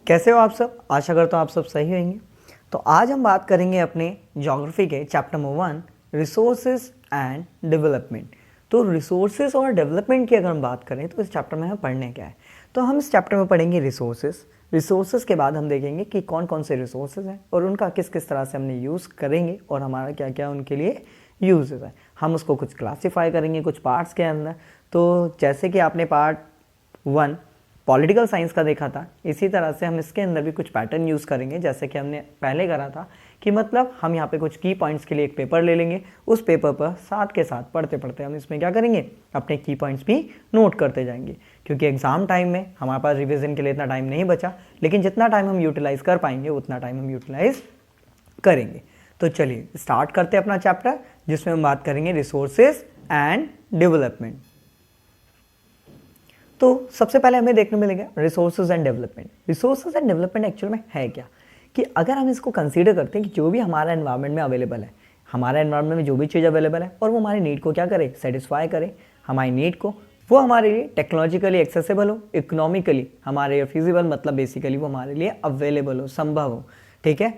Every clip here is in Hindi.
कैसे हो आप सब? आशा करता हूँ आप सब सही होंगे। तो आज हम बात करेंगे अपने ज्योग्राफी के chapter number 1 resources and development. तो रिसोर्सेज और डेवलपमेंट की अगर हम बात करें तो इस चैप्टर में हमें पढ़ने क्या है। तो हम इस चैप्टर में पढ़ेंगे रिसोर्सेज के बाद हम देखेंगे कि कौन कौन से रिसोर्सेज हैं और उनका किस किस तरह से हमने यूज़ करेंगे और हमारा क्या क्या उनके लिए यूजेस है। हम उसको कुछ क्लासीफाई करेंगे कुछ पार्ट्स के अंदर। तो जैसे कि आपने पार्ट 1 पॉलिटिकल साइंस का देखा था, इसी तरह से हम इसके अंदर भी कुछ पैटर्न यूज़ करेंगे जैसे कि हमने पहले करा था कि मतलब हम यहाँ पे कुछ की पॉइंट्स के लिए एक पेपर ले लेंगे, उस पेपर पर साथ के साथ पढ़ते पढ़ते हम इसमें क्या करेंगे, अपने की पॉइंट्स भी नोट करते जाएंगे। क्योंकि एग्ज़ाम टाइम में हमारे पास रिविज़न के लिए इतना टाइम नहीं बचा, लेकिन जितना टाइम हम यूटिलाइज़ कर पाएंगे उतना टाइम हम यूटिलाइज़ करेंगे। तो चलिए स्टार्ट करते हैं अपना चैप्टर जिसमें हम बात करेंगे रिसोर्सेज एंड डेवलपमेंट। तो सबसे पहले हमें देखने मिलेगा resources and development. Resources and development actual में है क्या, कि अगर हम इसको कंसीडर करते हैं कि जो भी हमारा एनवायरनमेंट में अवेलेबल है, हमारा एनवायरनमेंट में जो भी चीज़ अवेलेबल है और वो हमारी नीड को क्या करे, सेटिस्फाई करे, हमारी नीड को, वो हमारे लिए टेक्नोलॉजिकली एक्सेसिबल हो, इकोनॉमिकली हमारे फिजिबल, मतलब बेसिकली वो हमारे लिए अवेलेबल हो, संभव हो, ठीक है।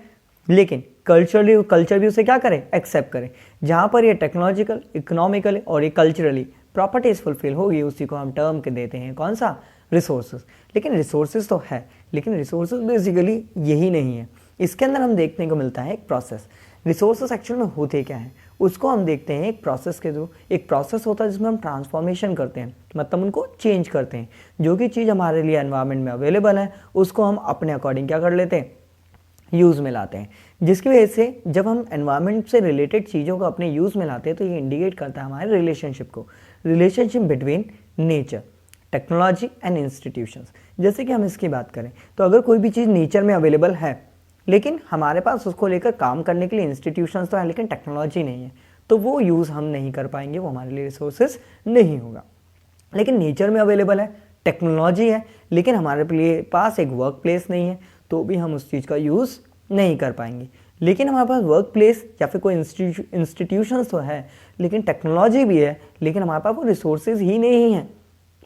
लेकिन कल्चर भी उसे क्या करे, एक्सेप्ट करे। जहाँ पर ये टेक्नोलॉजिकल, इकोनॉमिकली और ये कल्चरली प्रॉपर्टीज फुलफिल होगी उसी को हम टर्म के देते हैं कौन सा, रिसोर्सेज। लेकिन रिसोर्सेज तो है, लेकिन रिसोर्सेज बेसिकली यही नहीं है। इसके अंदर हम देखने को मिलता है एक प्रोसेस। रिसोर्सेज एक्चुअल में होते क्या है उसको हम देखते हैं एक प्रोसेस के थ्रू। एक प्रोसेस होता है जिसमें हम ट्रांसफॉर्मेशन करते हैं, मतलब उनको चेंज करते हैं। जो कि चीज़ हमारे लिए एनवायरनमेंट में अवेलेबल है उसको हम अपने अकॉर्डिंग क्या कर लेते हैं, यूज़ में लाते हैं। जिसकी वजह से जब हम एनवायरनमेंट से रिलेटेड चीज़ों को अपने यूज़ में लाते हैं तो ये इंडिकेट करता है हमारे रिलेशनशिप को, relationship between nature, technology and institutions. जैसे कि हम इसकी बात करें तो अगर कोई भी चीज़ नेचर में अवेलेबल है लेकिन हमारे पास उसको लेकर काम करने के लिए इंस्टीट्यूशंस तो है लेकिन टेक्नोलॉजी नहीं है, तो वो यूज़ हम नहीं कर पाएंगे, वो हमारे लिए रिसोर्सेज नहीं होगा। लेकिन नेचर में अवेलेबल है, टेक्नोलॉजी है, लेकिन हमारे लिए पास एक वर्क प्लेस नहीं है, तो भी हम उस चीज़ का यूज़ नहीं कर पाएंगे। लेकिन हमारे पास वर्क प्लेस या फिर कोई इंस्टीट्यूशंस तो है, लेकिन टेक्नोलॉजी भी है, लेकिन हमारे पास वो रिसोर्सेज ही नहीं है,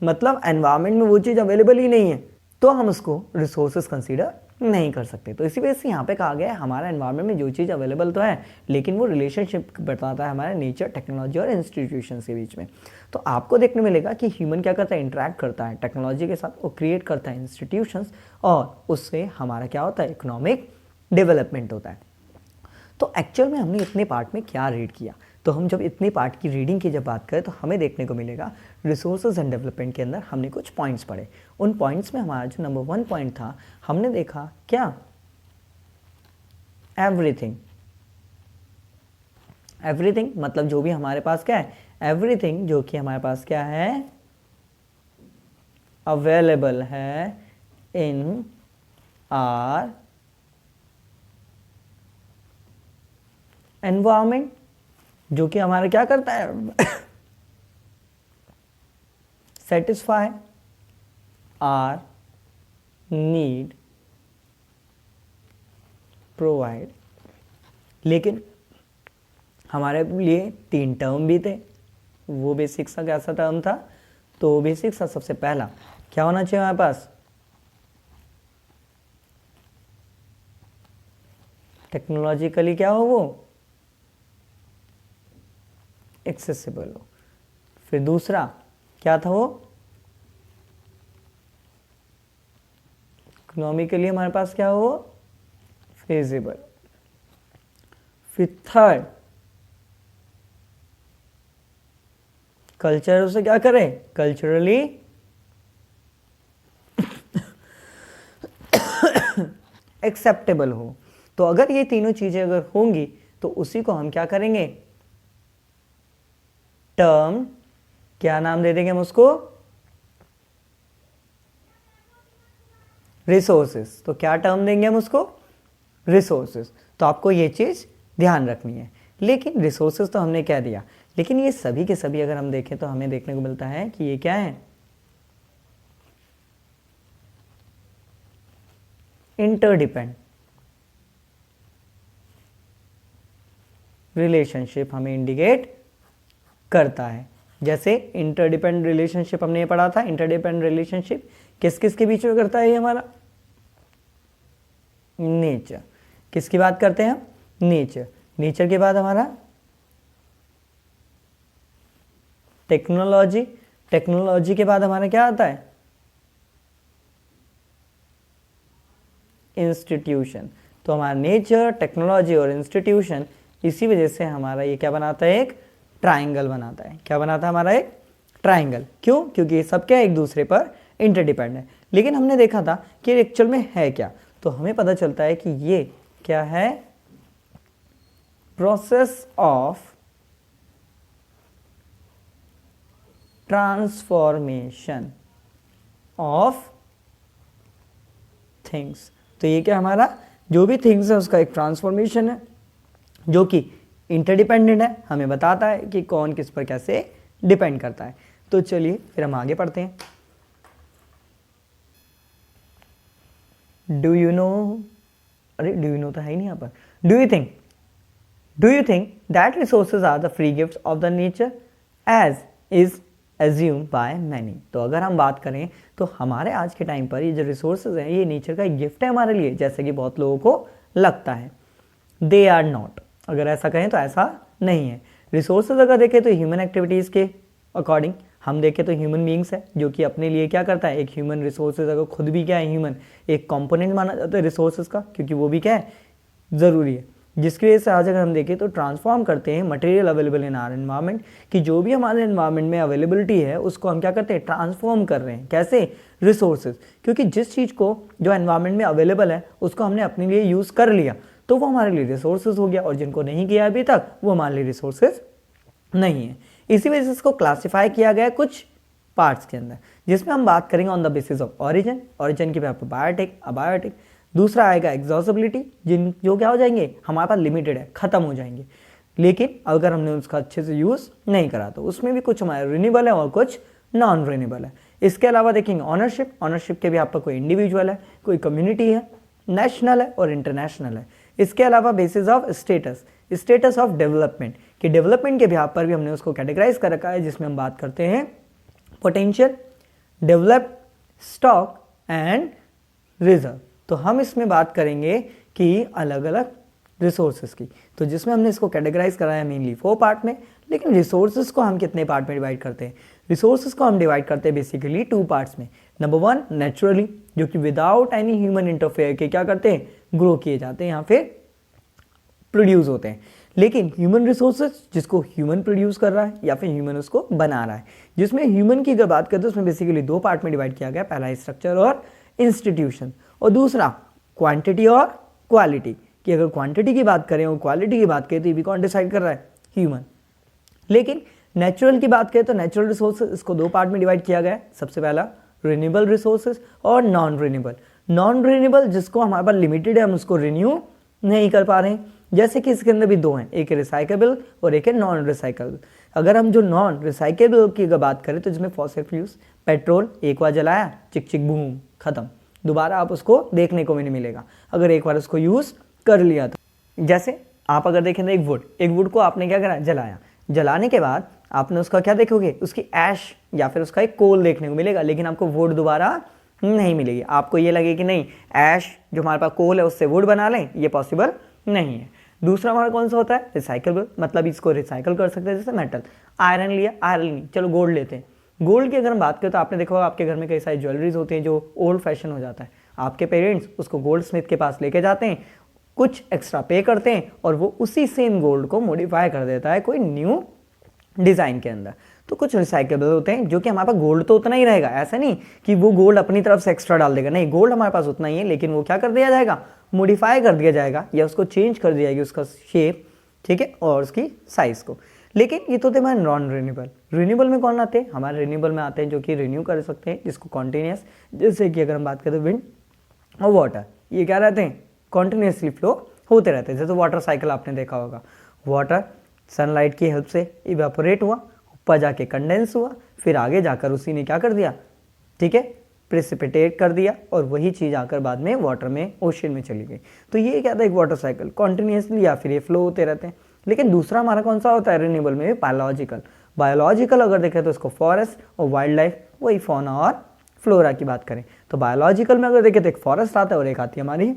मतलब एनवायरनमेंट में वो चीज़ अवेलेबल ही नहीं है, तो हम उसको रिसोर्सेज कंसीडर नहीं कर सकते। तो इसी वजह से यहाँ पे कहा गया है हमारा एनवायरनमेंट में जो चीज़ अवेलेबल तो है, लेकिन वो रिलेशनशिप बताता है हमारे नेचर, टेक्नोलॉजी और इंस्टीट्यूशन के बीच में। तो आपको देखने मिलेगा कि ह्यूमन क्या करता है, इंटरेक्ट करता है टेक्नोलॉजी के साथ, वो क्रिएट करता है इंस्टीट्यूशंस और उससे हमारा क्या होता है, इकोनॉमिक डेवलपमेंट होता है। तो एक्चुअल में हमने इतने पार्ट में क्या रीड किया, तो हम जब इतने पार्ट की रीडिंग की जब बात करें तो हमें देखने को मिलेगा रिसोर्सेज एंड डेवलपमेंट के अंदर हमने कुछ पॉइंट्स पढ़े। उन पॉइंट्स में हमारा जो नंबर 1 पॉइंट था, हमने देखा क्या, एवरीथिंग। एवरीथिंग मतलब जो भी हमारे पास क्या है, एवरीथिंग जो कि हमारे पास क्या है, अवेलेबल है इन आर एनवायरमेंट, जो कि हमारा क्या करता है, सेटिस्फाई आर नीड, प्रोवाइड। लेकिन हमारे लिए 3 टर्म भी थे, वो बेसिक सा कैसा टर्म था, तो बेसिक सा सबसे पहला क्या होना चाहिए हमारे पास, टेक्नोलॉजिकली क्या हो, वो एक्सेसिबल हो। फिर दूसरा क्या था, वो इकोनॉमिकली हमारे पास क्या हो, फिजिबल। फिर थर्ड कल्चर उसे क्या करे, कल्चरली एक्सेप्टेबल हो। तो अगर ये तीनों चीजें अगर होंगी तो उसी को हम क्या करेंगे, टर्म, क्या नाम दे देंगे हम उसको, रिसोर्सेज। तो क्या टर्म देंगे हम उसको, रिसोर्सेज। तो आपको ये चीज ध्यान रखनी है। लेकिन रिसोर्सेज तो हमने क्या दिया, लेकिन ये सभी के सभी अगर हम देखें तो हमें देखने को मिलता है कि ये क्या है, इंटरडिपेंड रिलेशनशिप हमें इंडिकेट करता है। जैसे इंटरडिपेंडेंट रिलेशनशिप हमने ये पढ़ा था, इंटरडिपेंडेंट रिलेशनशिप किस किस के बीच में करता है ये हमारा, नेचर। किसकी बात करते हैं हम? नेचर। नेचर के बाद हमारा टेक्नोलॉजी। टेक्नोलॉजी के बाद हमारा क्या आता है? इंस्टीट्यूशन। तो हमारा नेचर, टेक्नोलॉजी और इंस्टीट्यूशन, इसी वजह से हमारा ये क्या बनाता है? एक ट्राइंगल बनाता है। क्या बनाता है हमारा? एक ट्राइंगल। क्यों? क्योंकि ये सब क्या एक दूसरे पर इंटरडिपेंडेंट है। लेकिन हमने देखा था कि एक्चुअल में है क्या, तो हमें पता चलता है कि ये क्या है? Process of transformation of things. तो ये क्या हमारा जो भी थिंग्स है उसका एक ट्रांसफॉर्मेशन है जो कि इंटरडिपेंडेंट है, हमें बताता है कि कौन किस पर कैसे डिपेंड करता है। तो चलिए फिर हम आगे पढ़ते हैं। डू यू नो, अरे डू यू नो तो है ही नहीं यहाँ पर। Do you think that resources are the free gift of the nature as is assume by many. तो अगर हम बात करें तो हमारे आज के टाइम पर ये जो रिसोर्सेज हैं ये नेचर का एक गिफ्ट है हमारे लिए, जैसे कि बहुत लोगों को लगता है। They are not. अगर ऐसा कहें तो ऐसा नहीं है। रिसोर्सेज अगर देखें तो ह्यूमन एक्टिविटीज़ के अकॉर्डिंग हम देखें तो ह्यूमन बींग्स है जो कि अपने लिए क्या करता है? एक ह्यूमन रिसोर्सेज, अगर खुद भी क्या है ह्यूमन, एक कंपोनेंट माना जाता है रिसोर्सेज का, क्योंकि वो भी क्या है? ज़रूरी है। जिसकी वजह से आज अगर हम देखें तो ट्रांसफॉर्म करते हैं material available in our environment, कि जो भी हमारे एनवायरनमेंट में अवेलेबिलिटी है उसको हम क्या करते हैं? ट्रांसफॉर्म कर रहे हैं। कैसे? रिसोर्सेज। क्योंकि जिस चीज़ को जो एनवायरनमेंट में अवेलेबल है उसको हमने अपने लिए यूज़ कर लिया तो वो हमारे लिए रिसोर्सेज हो गया, और जिनको नहीं किया अभी तक वो हमारे लिए रिसोर्सेज नहीं है। इसी वजह से इसको क्लासीफाई किया गया है कुछ पार्ट्स के अंदर, जिसमें हम बात करेंगे on the basis of origin. Origin के पे आपको बायोटिक, अबायोटिक। दूसरा आएगा एग्जॉस्टिबिलिटी, जिन जो क्या हो जाएंगे? हमारे पास लिमिटेड है, खत्म हो जाएंगे, लेकिन अगर हमने उसका अच्छे से यूज़ नहीं करा तो उसमें भी कुछ हमारे रिन्यूएबल है और कुछ नॉन रिन्यूएबल है। इसके अलावा देखेंगे ऑनरशिप। ऑनरशिप के भी आपका कोई इंडिविजुअल है, कोई कम्युनिटी है, नेशनल है और इंटरनेशनल है। इसके अलावा basis of status, status of development, कि डेवलपमेंट के यहाँ पर भी हमने उसको कैटेगराइज कर रखा है, जिसमें हम बात करते हैं potential, develop, stock and reserve. तो हम इसमें बात करेंगे कि अलग अलग रिसोर्सेज की, तो जिसमें हमने इसको कैटेगराइज करा है मेनली 4 पार्ट में। लेकिन रिसोर्सेज को हम कितने पार्ट में डिवाइड करते हैं? रिसोर्सेज को हम डिवाइड करते हैं बेसिकली 2 पार्ट्स में। नंबर 1 नेचुरली, जो कि विदाउट एनी ह्यूमन इंटरफेयर के क्या करते हैं? ग्रो किए जाते हैं या फिर प्रोड्यूस होते हैं। लेकिन ह्यूमन रिसोर्सेज जिसको ह्यूमन प्रोड्यूस कर रहा है या फिर ह्यूमन उसको बना रहा है, जिसमें ह्यूमन की अगर बात करते हैं उसमें बेसिकली 2 पार्ट में डिवाइड किया गया। पहला स्ट्रक्चर और इंस्टीट्यूशन, और दूसरा क्वांटिटी और क्वालिटी, कि अगर क्वांटिटी की बात करें और क्वालिटी की बात करें तो ये भी कौन डिसाइड कर रहा है? ह्यूमन। लेकिन नेचुरल की बात करें तो नेचुरल रिसोर्सेज इसको 2 पार्ट में डिवाइड किया गया है। सबसे पहला रिन्यूएबल रिसोर्सेज और नॉन रिन्यूएबल। नॉन रिन्यूएबल जिसको हमारे पास लिमिटेड है, हम उसको रिन्यू नहीं कर पा रहे हैं, जैसे कि इसके अंदर भी 2 हैं, एक है रिसाइकेबल और एक है नॉन रिसाइकेबल। अगर हम जो नॉन रिसाइकेबल की अगर बात करें तो जिसमें फॉसिल फ्यूल्स, पेट्रोल एक बार जलाया चिक चिक बूम खत्म, दोबारा आप उसको देखने को भी नहीं मिलेगा अगर एक बार उसको यूज़ कर लिया तो। जैसे आप अगर देखें तो एक वुड को आपने क्या करा? जलाया। जलाने के बाद आपने उसका क्या देखोगे? उसकी ऐश या फिर उसका एक कोल देखने को मिलेगा, लेकिन आपको वुड दोबारा नहीं मिलेगी। आपको ये लगे कि नहीं ऐश जो हमारे पास कोल है उससे वुड बना लें, ये पॉसिबल नहीं है। दूसरा हमारा कौन सा होता है? रिसाइकेबल, मतलब इसको रिसाइकल कर सकते हैं। जैसे मेटल, आयरन लिया, आयरन नहीं, चलो गोल्ड लेते हैं। गोल्ड की अगर हम बात करें तो आपने देखा होगा आपके घर में कई सारी ज्वेलरीज होती हैं जो ओल्ड फैशन हो जाता है। आपके पेरेंट्स उसको गोल्ड स्मिथ के पास लेके जाते हैं, कुछ एक्स्ट्रा पे करते हैं और वो उसी सेम गोल्ड को मॉडिफाई कर देता है कोई न्यू डिज़ाइन के अंदर। तो कुछ रिसाइकेबल होते हैं जो कि हमारे पास गोल्ड तो उतना ही रहेगा, ऐसा नहीं कि वो गोल्ड अपनी तरफ से एक्स्ट्रा डाल देगा, नहीं, गोल्ड हमारे पास उतना ही है, लेकिन वो क्या कर दिया जाएगा? मॉडिफाई कर दिया जाएगा या उसको चेंज कर दिया जाएगी उसका शेप, ठीक है, और उसकी साइज़ को। लेकिन ये तो थे हमारे नॉन रिन्यूएबल। रिन्यूएबल में कौन आते हैं? हमारे रिन्यूएबल में आते हैं जो कि रिन्यू कर सकते हैं, जिसको कॉन्टीन्यूस, जैसे कि अगर हम बात करें विंड और वाटर, ये क्या रहते हैं? कॉन्टीन्यूसली फ्लो होते रहते हैं। जैसे वाटर साइकिल आपने देखा होगा, वाटर सनलाइट की हेल्प से इवेपोरेट हुआ, ऊपर जाके कंडेंस हुआ, फिर आगे जाकर उसी ने क्या कर दिया? ठीक है, प्रेसिपिटेट कर दिया, और वही चीज़ आकर बाद में वाटर में, ओशन में चली गई। तो ये क्या था? एक वाटर साइकिल कॉन्टीन्यूसली या फिर ये फ्लो होते रहते हैं। लेकिन दूसरा हमारा कौन सा होता है रिन्यूएबल में? बायोलॉजिकल। बायोलॉजिकल अगर देखें तो इसको फॉरेस्ट और वाइल्ड लाइफ, वही फौना और फ्लोरा की बात करें तो बायोलॉजिकल में अगर देखें तो एक फॉरेस्ट आता है और एक आती है हमारी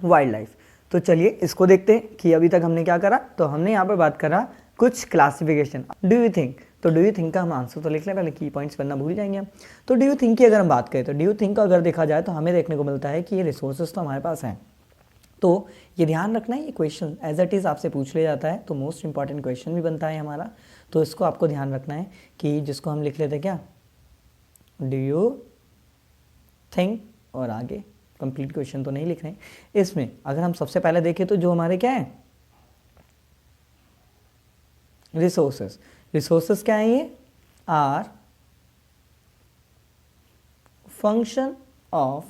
वाइल्ड लाइफ। तो चलिए इसको देखते हैं कि अभी तक हमने क्या करा। तो हमने यहाँ पर बात करा कुछ क्लासिफिकेशन। डू यू थिंक, तो डू यू थिंक का हम आंसर तो लिख लें, पहले की पॉइंट्स बनना भूल जाएंगे हम। तो डू यू थिंक की अगर हम बात करें तो डू यू थिंक का अगर देखा जाए तो हमें देखने को मिलता है कि ये रिसोर्सेज तो हमारे पास हैं। तो ये ध्यान रखना है, ये क्वेश्चन एज इट इज़ आपसे पूछ लिया जाता है, तो मोस्ट इंपॉर्टेंट क्वेश्चन भी बनता है हमारा। तो इसको आपको ध्यान रखना है कि जिसको हम लिख लेते हैं क्या, डू यू थिंक, और आगे कंप्लीट क्वेश्चन तो नहीं लिख रहे हैं इसमें। अगर हम सबसे पहले देखें तो जो हमारे क्या है, रिसोर्सेस। रिसोर्सेस क्या है, ये are function of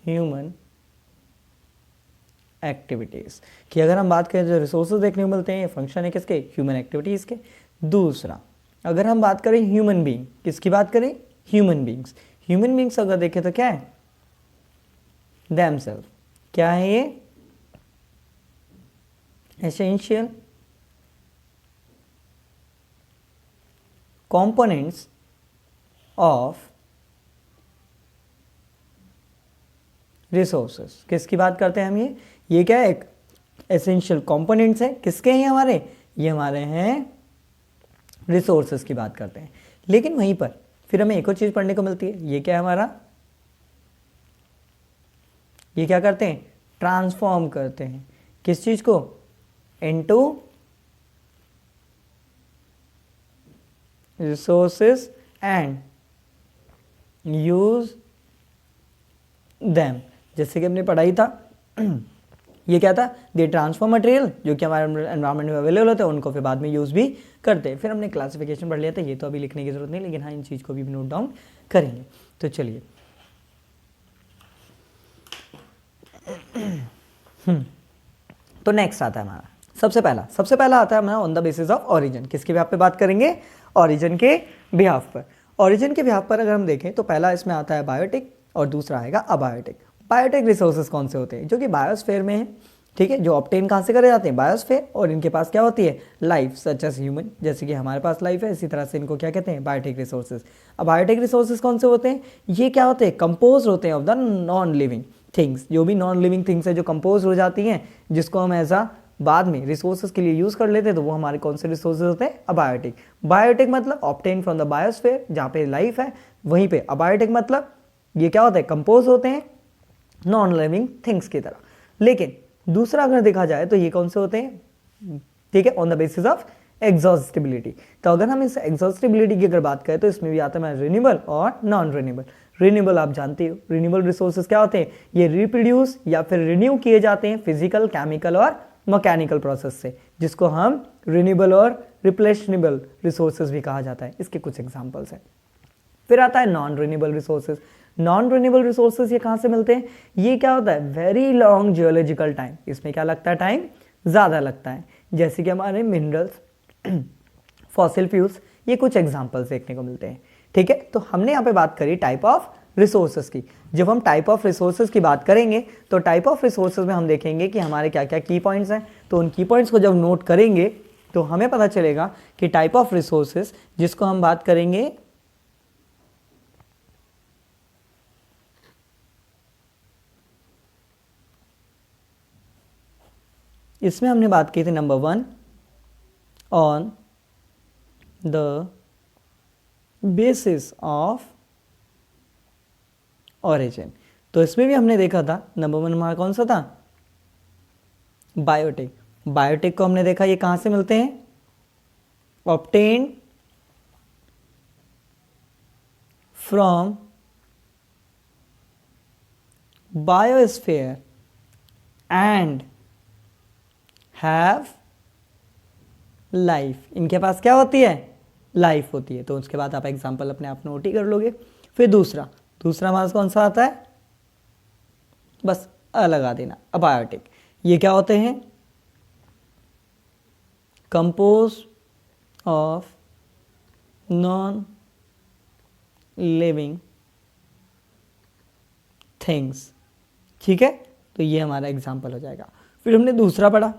human activities. कि अगर हम बात करें जो रिसोर्सेज देखने को मिलते हैं ये फंक्शन है किसके, ह्यूमन एक्टिविटीज के। दूसरा अगर हम बात करें ह्यूमन बीइंग, किसकी बात करें, ह्यूमन बीइंग्स। ह्यूमन बीइंग्स अगर देखें तो क्या है, themselves। क्या है ये, एसेंशियल कंपोनेंट्स ऑफ रिसोर्सेस। किसकी बात करते हैं हम, ये क्या है, एक एसेंशियल कंपोनेंट्स है, किसके हैं हमारे, ये हमारे हैं रिसोर्सेस की बात करते हैं। लेकिन वहीं पर फिर हमें एक और चीज पढ़ने को मिलती है, ये क्या है हमारा, ये क्या करते हैं, ट्रांसफॉर्म करते हैं किस चीज को, into resources and use them. जैसे कि हमने पढ़ाई था ये क्या था, दे ट्रांसफॉर्म मटेरियल, जो कि हमारे एनवायरनमेंट में अवेलेबल होते हैं उनको फिर बाद में यूज़ भी करते हैं। फिर हमने क्लासिफिकेशन पढ़ लिया था, ये तो अभी लिखने की जरूरत नहीं, लेकिन हाँ इन चीज़ को भी नोट डाउन करेंगे। तो चलिए तो नेक्स्ट आता है हमारा सबसे पहला आता है हमारा on the basis of origin. किसके बिहाफ पे बात करेंगे, ओरिजिन के बिहाफ पर। ओरिजिन के बिहाफ पर अगर हम देखें तो पहला इसमें आता है बायोटिक और दूसरा आएगा अबायोटिक। बायोटिक रिसोर्सेज कौन से होते हैं, जो कि बायोस्फीयर में है, ठीक है, जो ऑब्टेन कहाँ से करे जाते हैं, बायोस्फीयर, और इनके पास क्या होती है, लाइफ सच एज ह्यूमन, जैसे कि हमारे पास लाइफ है, इसी तरह से इनको क्या कहते हैं, बायोटिक रिसोर्सेज। अब बायोटिक रिसोर्सेज कौन से होते हैं, ये क्या होते हैं, कंपोज होते हैं of the non living things. जो भी नॉन लिविंग थिंग्स है जो कंपोज हो जाती हैं, जिसको हम ऐसा बाद में रिसोर्सेज के लिए यूज कर लेते हैं, तो वो हमारे कौन से रिसोर्सेज होते हैं, अबायोटिक। बायोटिक मतलब ऑब्टेन फ्रॉम द बायोस्फीयर, जहाँ पे लाइफ है वहीं पे। अबायोटिक मतलब ये क्या होता है, कंपोज होते हैं नॉन लिविंग थिंग्स की तरह। लेकिन दूसरा अगर देखा जाए तो ये कौन से होते हैं, ठीक है, on the basis of exhaustibility. तो अगर हम इस एग्जॉस्टिबिलिटी की अगर बात करें तो इसमें भी आता है रिन्यूएबल और नॉन रिन्यूएबल। रिन्यूएबल आप जानते हो, रिन्यूएबल रिसोर्सेज क्या होते हैं, ये रिप्रोड्यूस या फिर रिन्यू किए जाते हैं फिजिकल, केमिकल और मैकेनिकल प्रोसेस से, जिसको हम रिन्यूएबल और रिप्लेशनेबल रिसोर्सेज भी कहा जाता है। इसके कुछ एग्जांपल्स हैं। फिर आता है non renewable resources. Non renewable resources ये कहाँ से मिलते हैं, ये क्या होता है, वेरी लॉन्ग जियोलॉजिकल टाइम, इसमें क्या लगता है, टाइम ज़्यादा लगता है, जैसे कि हमारे मिनरल्स, फॉसिल फ्यूल्स, ये कुछ एग्जांपल्स देखने को मिलते हैं। ठीक है, तो हमने यहाँ पे बात करी टाइप ऑफ रिसोर्सेज की। जब हम टाइप ऑफ रिसोर्सेज की बात करेंगे तो टाइप ऑफ रिसोर्सेज में हम देखेंगे कि हमारे क्या क्या की पॉइंट्स हैं। तो उन की पॉइंट्स को जब नोट करेंगे तो हमें पता चलेगा कि टाइप ऑफ रिसोर्सेज जिसको हम बात करेंगे, इसमें हमने बात की थी number 1 on the basis of origin. तो इसमें भी हमने देखा था नंबर 1 हमारा कौन सा था, बायोटिक। बायोटिक को हमने देखा ये कहां से मिलते हैं, obtain from biosphere and have life. इनके पास क्या होती है, लाइफ होती है। तो उसके बाद आप एग्जांपल अपने आप नोट ही कर लोगे। फिर दूसरा हमारा कौन सा आता है, बस लगा देना, अबायोटिक। ये क्या होते हैं, compose of non living things. ठीक है, तो ये हमारा एग्जांपल हो जाएगा। फिर हमने दूसरा पढ़ा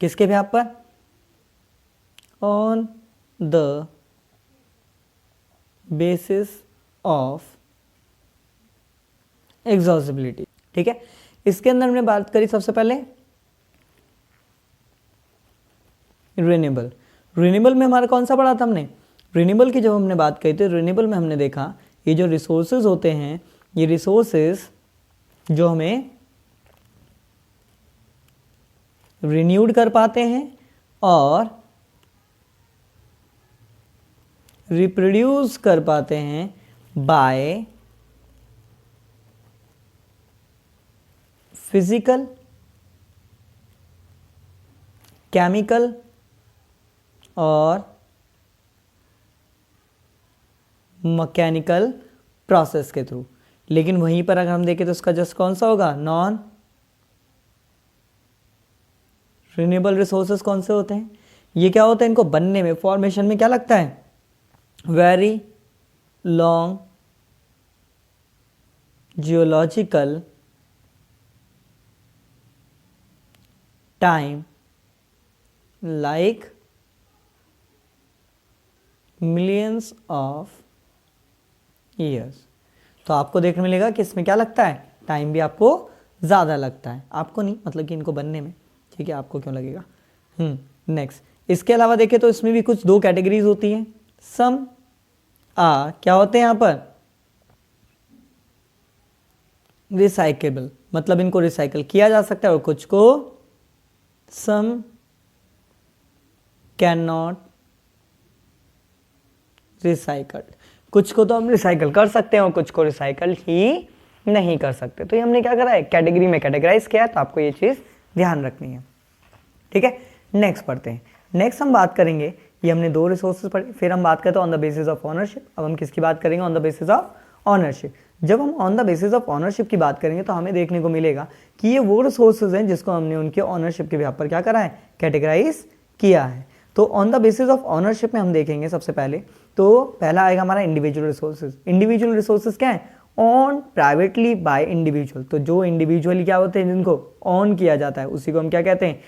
किसके भी आप पर, on the basis of exhaustibility. ठीक है, इसके अंदर हमने बात करी सबसे पहले रिन्यूएबल। रिन्यूएबल में हमारा कौन सा पढ़ा था हमने? रिन्यूएबल की जब हमने बात करी तो रिन्यूएबल में हमने देखा ये जो रिसोर्सेज होते हैं, ये रिसोर्सेज जो हमें रिन्यूड कर पाते हैं और रिप्रोड्यूस कर पाते हैं बाय फिजिकल, केमिकल और मैकेनिकल प्रोसेस के थ्रू। लेकिन वहीं पर अगर हम देखें तो उसका जस्ट कौन सा होगा? नॉन रिन्यूएबल रिसोर्सेज कौन से होते हैं? ये क्या होता है? इनको बनने में, फॉर्मेशन में क्या लगता है? Very long geological time, like millions of years. तो आपको देखने मिलेगा कि इसमें क्या लगता है? टाइम भी आपको ज़्यादा लगता है, आपको नहीं, मतलब कि इनको बनने में। ठीक है, आपको क्यों लगेगा? नेक्स्ट, इसके अलावा देखें तो इसमें भी कुछ दो कैटेगरीज होती हैं। सम क्या होते हैं यहाँ पर? रिसाइकेबल, मतलब इनको रिसाइकल किया जा सकता है, और कुछ को सम कैन नॉट रिसाइकल्ड। कुछ को तो हम रिसाइकल कर सकते हैं और कुछ को रिसाइकल ही नहीं कर सकते। तो ये हमने क्या करा है? कैटेगरी में कैटेगराइज किया है, तो आपको ये चीज़ ध्यान रखनी है। ठीक है, नेक्स्ट पढ़ते हैं। नेक्स्ट हम बात करेंगे, ये हमने दो रिसोर्सेज पढ़े, फिर हम बात करते हैं on the basis of ownership. अब हम किसकी बात करेंगे? On the basis of ownership. जब हम on the basis of ownership की बात करेंगे तो हमें देखने को मिलेगा कि ये वो रिसोर्सेज हैं जिसको हमने उनके ऑनरशिप के बिहाफ पर क्या करा है? कैटेगराइज किया है। तो on the basis of ownership में हम देखेंगे सबसे पहले, तो पहला आएगा हमारा इंडिविजुअल रिसोर्सेज। इंडिविजुअल रिसोर्सेज क्या है? On privately by individual. तो जो इंडिविजुअली क्या होते हैं, जिनको ऑन किया जाता है, उसी को हम क्या कहते हैं?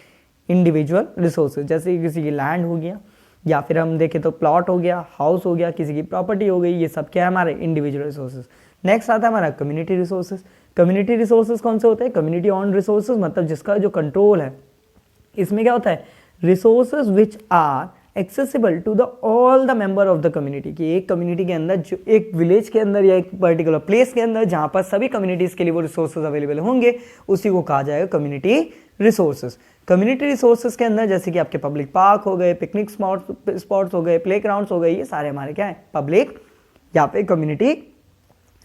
Individual resources. जैसे किसी की लैंड हो गया, या फिर हम देखें तो प्लॉट हो गया, हाउस हो गया, किसी की प्रॉपर्टी हो गई, ये सब क्या है? हमारे इंडिविजुअल रिसोर्सेज। नेक्स्ट आता है हमारा कम्युनिटी रिसोर्सेज। कम्युनिटी रिसोर्सेज कौन से होते हैं? कम्युनिटी ऑन रिसोर्सेज, मतलब जिसका जो कंट्रोल है। इसमें क्या होता है? Resources which are accessible to the all the member of the community. कि एक कम्युनिटी के अंदर, जो एक विलेज के अंदर या एक पर्टिकुलर प्लेस के अंदर जहां पर सभी कम्युनिटीज के लिए वो रिसोर्सेज अवेलेबल होंगे, उसी को कहा जाएगा कम्युनिटी रिसोर्सेज। कम्युनिटी रिसोर्सेज के अंदर जैसे कि आपके पब्लिक पार्क हो गए, पिकनिक स्पॉट्स हो गए, प्ले ग्राउंड्स हो गए, ये सारे हमारे क्या है? पब्लिक या पे कम्युनिटी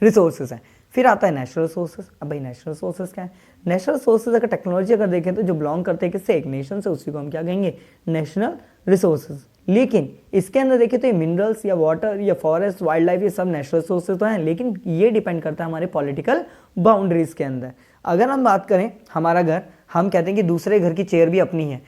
रिसोर्सेज हैं। फिर आता है नेशनल रिसोर्सेज। अब भाई नेशनल रिसोर्सेज क्या है? नेशनल रिसोर्सेज अगर टेक्नोलॉजी अगर देखें तो जो बिलोंग करते हैं किससे? एक नेशन से, उसी को हम क्या कहेंगे? National resources. लेकिन इसके अंदर देखें तो ये मिनरल्स या वाटर या फॉरेस्ट, वाइल्ड लाइफ, ये सब नेशनल रिसोर्सेज तो हैं, लेकिन ये डिपेंड करता है हमारे पॉलिटिकल बाउंड्रीज के अंदर। अगर हम बात करें हमारा घर, हम कहते हैं कि दूसरे घर की चेयर भी अपनी है,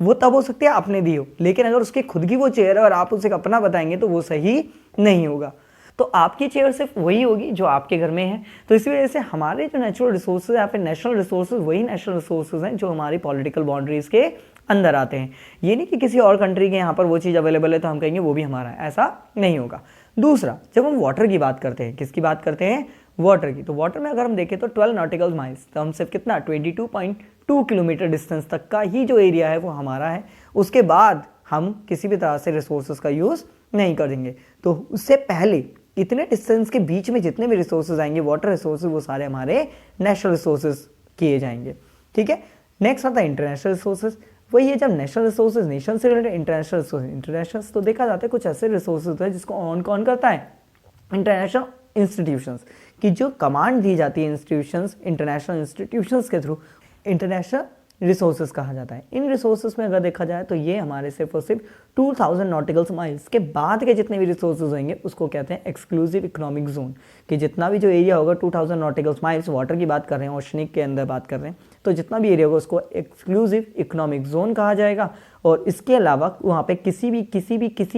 वो तब हो सकती है आपने दी हो, लेकिन अगर उसकी खुद की वो चेयर है और आप उसे अपना बताएंगे तो वो सही नहीं होगा। तो आपकी चेयर सिर्फ वही होगी जो आपके घर में है। तो इसी वजह से हमारे जो नेचुरल रिसोर्सेज या फिर नेशनल रिसोर्सेज, वही नेशनल रिसोर्सेज हैं जो हमारी पॉलिटिकल बाउंड्रीज के अंदर आते हैं। ये नहीं कि किसी और कंट्री के यहाँ पर वो चीज़ अवेलेबल है तो हम कहेंगे वो भी हमारा है, ऐसा नहीं होगा। दूसरा, जब हम वाटर की बात करते हैं, किसकी बात करते हैं? वाटर की। तो वाटर में अगर हम देखें तो 12 नॉटिकल माइल्स, तो हम सिर्फ कितना 22.2 किलोमीटर डिस्टेंस तक का ही जो एरिया है वो हमारा है। उसके बाद हम किसी भी तरह से रिसोर्सेज का यूज़ नहीं करेंगे। तो उससे पहले इतने डिस्टेंस के बीच में जितने भी रिसोर्सेज आएंगे, वाटर रिसोर्सेज, वो सारे हमारे नेशनल रिसोर्सेज किए जाएंगे। ठीक है, नेक्स्ट आता है इंटरनेशनल रिसोर्सेज। वही है, जब नेशनल रिसोर्सेज नेशन से रिलेटेड, इंटरनेशनल रिसोर्सेज इंटरनेशनल, तो देखा जाता है कुछ ऐसे रिसोर्सेज है जिसको ऑन कौन करता है? इंटरनेशनल इंस्टीट्यूशंस, की जो कमांड दी जाती है इंस्टीट्यूशंस, इंटरनेशनल इंस्टीट्यूशंस के थ्रू, इंटरनेशनल रिसोर्सेज कहा जाता है। इन रिसोर्सेज में अगर देखा जाए तो ये हमारे सिर्फ और सिर्फ 2000 नॉटिकल माइल्स के बाद के जितने भी रिसोर्सेज होंगे उसको कहते हैं एक्सक्लूसिव इकोनॉमिक जोन। कि जितना भी जो एरिया होगा 2000 नॉटिकल माइल्स, वाटर की बात कर रहे हैं, ओशनिक के अंदर बात कर रहे हैं, तो जितना भी एरिया होगा उसको एक्सक्लूसिव इकोनॉमिक जोन कहा जाएगा। और इसके अलावा वहाँ पे किसी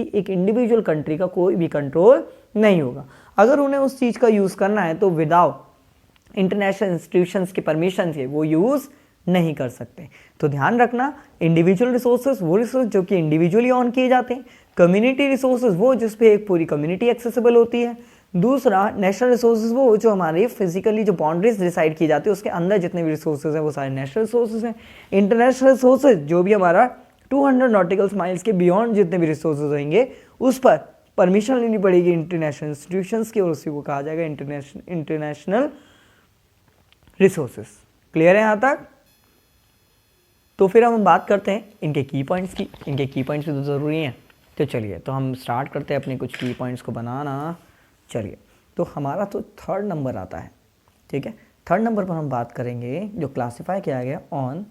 एक इंडिविजुअल कंट्री का कोई भी कंट्रोल नहीं होगा। अगर उन्हें उस चीज़ का यूज़ करना है तो विदाउट इंटरनेशनल इंस्टीट्यूशंस की परमिशन से वो यूज़ नहीं कर सकते। तो ध्यान रखना, इंडिविजुअल रिसोर्सेज वो रिसोर्स जो कि इंडिविजुअली ऑन किए जाते हैं, कम्युनिटी रिसोर्सेज वो जिस पे एक पूरी कम्युनिटी एक्सेसिबल होती है, दूसरा नेशनल रिसोर्सेज वो जो हमारी फिजिकली जो बाउंड्रीज डिसाइड की जाती है उसके अंदर जितने भी रिसोर्सेज हैं वो सारे नेशनल रिसोर्सेज हैं। इंटरनेशनल रिसोर्सेज जो भी हमारा 200 नॉटिकल माइल्स के बियॉन्ड जितने भी रिसोर्सेज होंगे उस पर परमिशन लेनी पड़ेगी इंटरनेशनल इंस्टीट्यूशंस की और उसी को कहा जाएगा इंटरनेशनल रिसोर्सेज। क्लियर है यहाँ तक? तो फिर हम बात करते हैं इनके की पॉइंट्स की। इनके की पॉइंट्स भी तो ज़रूरी हैं। तो चलिए तो हम स्टार्ट करते हैं अपने कुछ की पॉइंट्स को बनाना। चलिए तो हमारा तो 3rd नंबर आता है, ठीक है। 3rd नंबर पर हम बात करेंगे जो क्लासिफाई किया गया on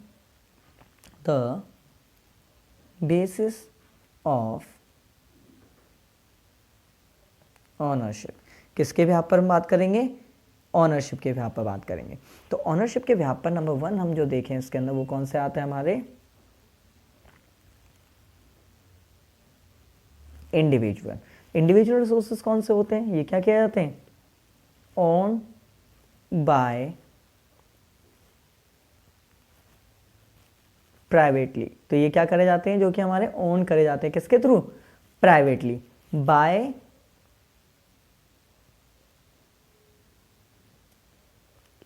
the basis of ownership. किसके व्याप पर हम बात करेंगे? ऑनरशिप के व्याप पर बात करेंगे। तो ऑनरशिप के व्याप पर नंबर 1 हम जो देखें इसके अंदर वो कौन से आते हैं हमारे? इंडिविजुअल। इंडिविजुअल रिसोर्सेज कौन से होते हैं? ये क्या किया जाते हैं? Own by privately. तो ये क्या करे जाते हैं? जो कि हमारे ओन करे जाते हैं किसके थ्रू? Privately bye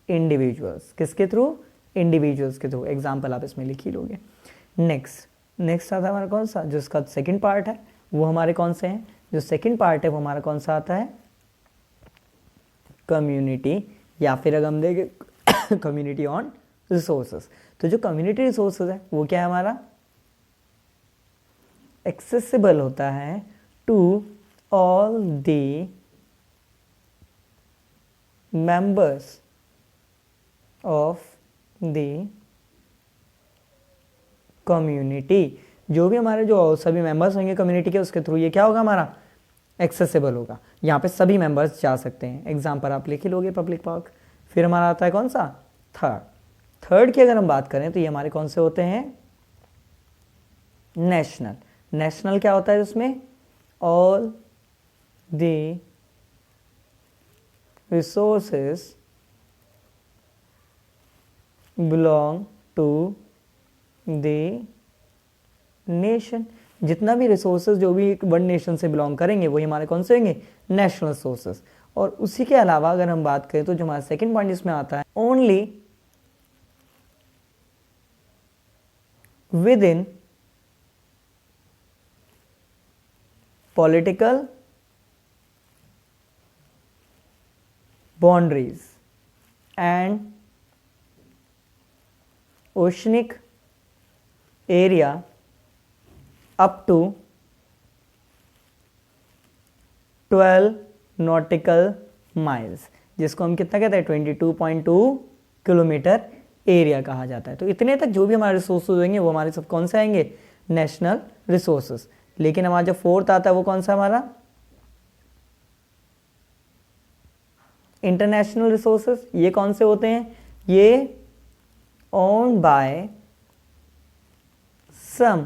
individuals. किसके थ्रू? इंडिविजुअल्स के थ्रू। एग्जाम्पल आप इसमें लिख ही लोगे। नेक्स्ट आता है हमारा कौन सा? जो इसका सेकंड पार्ट है वो हमारे कौन से हैं? जो सेकंड पार्ट है वो हमारा कौन सा आता है? कम्युनिटी, या फिर अगर हम देखें कम्युनिटी ऑन रिसोर्सेज। तो जो कम्युनिटी रिसोर्सेज है वो क्या है हमारा? एक्सेसिबल होता है to all the members of the community. जो भी हमारे जो सभी मेंबर्स होंगे कम्युनिटी के उसके थ्रू ये क्या होगा हमारा? एक्सेसिबल होगा। यहाँ पे सभी मेंबर्स जा सकते हैं। एग्जाम्पल आप लिख ही लोगे पब्लिक पार्क। फिर हमारा आता है कौन सा? थर्ड की अगर हम बात करें तो ये हमारे कौन से होते हैं? नेशनल। नेशनल क्या होता है इसमें? All the resources belong to the nation. जितना भी रिसोर्सेज जो भी वन नेशन से बिलोंग करेंगे वही हमारे कौन से होंगे? National resources. और उसी के अलावा अगर हम बात करें तो जो हमारा सेकंड पॉइंट इसमें आता है only within political boundaries and oceanic area up to 12 nautical miles, जिसको हम कितना कहते हैं? 22.2 किलोमीटर एरिया कहा जाता है। तो इतने तक जो भी हमारे रिसोर्सेज होंगे वो हमारे सब कौन से आएंगे? National resources. लेकिन हमारा जो 4th आता है वो कौन सा हमारा? International resources. ये कौन से होते हैं? ये ओन्ड बाय सम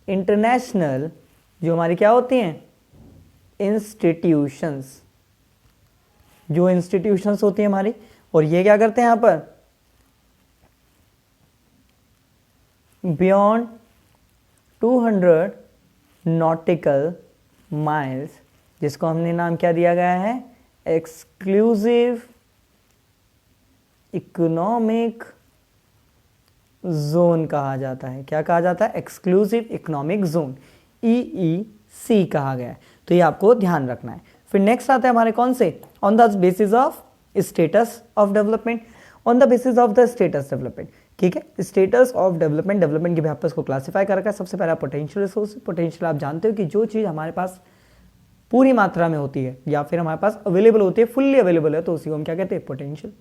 इंटरनेशनल, जो हमारी क्या होती हैं? इंस्टीट्यूशंस। जो इंस्टीट्यूशंस होती हैं हमारी, और ये क्या करते हैं यहां पर? बियॉन्ड 200 नॉटिकल माइल्स, जिसको हमने नाम क्या दिया गया है? एक्सक्लूसिव इकोनॉमिक जोन कहा जाता है। क्या कहा जाता है? एक्सक्लूसिव इकोनॉमिक जोन, EEC कहा गया है। तो ये आपको ध्यान रखना है। फिर नेक्स्ट आता है हमारे कौन से? On the basis of status of development. On the basis of the status development, ठीक है। स्टेटस ऑफ डेवलपमेंट, डेवलपमेंट के व्याप को क्लासिफाई कर रखा है। सबसे पहला पोटेंशियल रिसोर्स। पोटेंशियल आप जानते हो कि जो चीज़ हमारे पास पूरी मात्रा में होती है या फिर हमारे पास अवेलेबल होती है, फुल्ली अवेलेबल है, तो उसी को हम क्या कहते हैं? पोटेंशियल।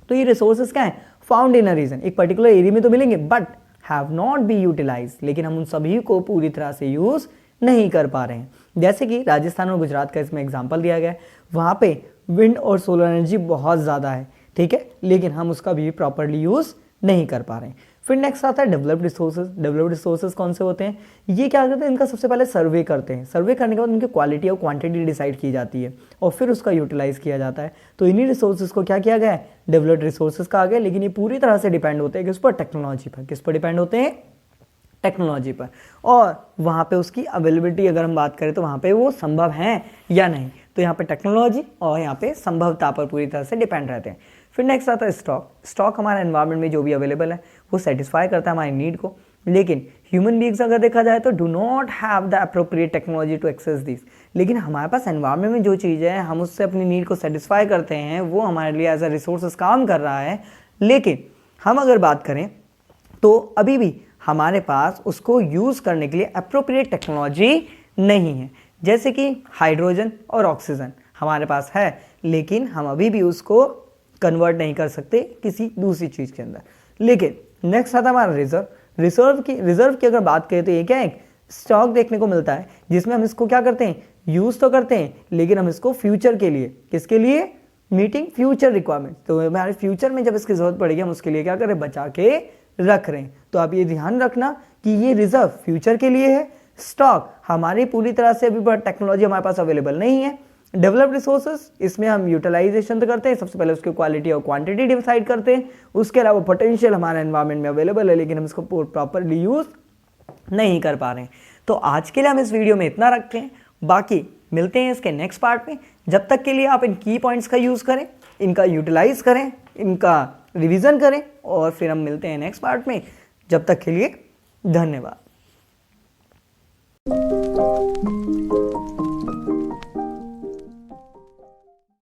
तो ये रिसोर्सेज क्या है? फाउंड इन अ रीजन, एक पर्टिकुलर एरिया में तो मिलेंगे but have not be utilize, लेकिन हम उन सभी को पूरी तरह से यूज नहीं कर पा रहे हैं। जैसे कि राजस्थान और गुजरात का इसमें एग्जांपल दिया गया है। वहाँ पे विंड और सोलर एनर्जी बहुत ज़्यादा है, ठीक है, लेकिन हम उसका भी प्रॉपरली यूज़ नहीं कर पा रहे हैं। फिर नेक्स्ट आता है डेवलप्ड रिसोर्सेज। डेवलप्ड रिसोर्सेज कौन से होते हैं? ये क्या करते हैं? इनका सबसे पहले सर्वे करते हैं। सर्वे करने के बाद उनकी क्वालिटी और क्वांटिटी डिसाइड की जाती है और फिर उसका यूटिलाइज किया जाता है। तो इन्हीं रिसोर्सेज को क्या किया गया है? डेवलप्ड रिसोर्सेज कहा गया। लेकिन ये पूरी तरह से डिपेंड होते हैं किस पर? टेक्नोलॉजी पर। किस पर डिपेंड होते हैं? टेक्नोलॉजी पर। और वहाँ पे उसकी अवेलेबिलिटी अगर हम बात करें तो वहाँ पे वो संभव है या नहीं। तो यहाँ पे टेक्नोलॉजी और यहाँ पे संभवता पर पूरी तरह से डिपेंड रहते हैं। फिर नेक्स्ट आता है स्टॉक। स्टॉक हमारे एनवायरनमेंट में जो भी अवेलेबल है वो सेटिस्फाई करता है हमारी नीड को, लेकिन ह्यूमन बींग्स अगर देखा जाए तो do not have the appropriate technology to access this. लेकिन हमारे पास एनवायरनमेंट में जो चीज़ है हम उससे अपनी नीड को सेटिस्फाई करते हैं, वो हमारे लिए एज अ रिसोर्सेज काम कर रहा है, लेकिन हम अगर बात करें तो अभी भी हमारे पास उसको यूज़ करने के लिए अप्रोप्रिएट टेक्नोलॉजी नहीं है। जैसे कि हाइड्रोजन और ऑक्सीजन हमारे पास है, लेकिन हम अभी भी उसको कन्वर्ट नहीं कर सकते किसी दूसरी चीज़ के अंदर। लेकिन नेक्स्ट आता है हमारा रिजर्व की अगर बात करें तो ये क्या है, स्टॉक देखने को मिलता है जिसमें हम इसको क्या करते हैं, यूज़ तो करते हैं, लेकिन हम इसको फ्यूचर के लिए, किसके लिए, मीटिंग फ्यूचर रिक्वायरमेंट, तो हमारे फ्यूचर में जब इसकी जरूरत पड़ेगी हम उसके लिए क्या करें, बचा के रख रहे हैं। तो आप ये ध्यान रखना कि ये रिजर्व फ्यूचर के लिए है, स्टॉक हमारी पूरी तरह से अभी टेक्नोलॉजी हमारे पास अवेलेबल नहीं है। डेवलप्ड रिसोर्सेज इसमें हम यूटिलाइजेशन तो करते हैं, सबसे पहले उसकी क्वालिटी और क्वांटिटी डिसाइड करते हैं, उसके अलावा पोटेंशियल हमारे एनवायरनमेंट में अवेलेबल है, लेकिन हम इसको प्रॉपरली यूज नहीं कर पा रहे हैं। तो आज के लिए हम इस वीडियो में इतना रखते हैं, बाकी मिलते हैं इसके नेक्स्ट पार्ट में। जब तक के लिए आप इन की पॉइंट्स का यूज़ करें, इनका यूटिलाइज करें, इनका रिवीजन करें, और फिर हम मिलते हैं नेक्स्ट पार्ट में। जब तक के लिए धन्यवाद।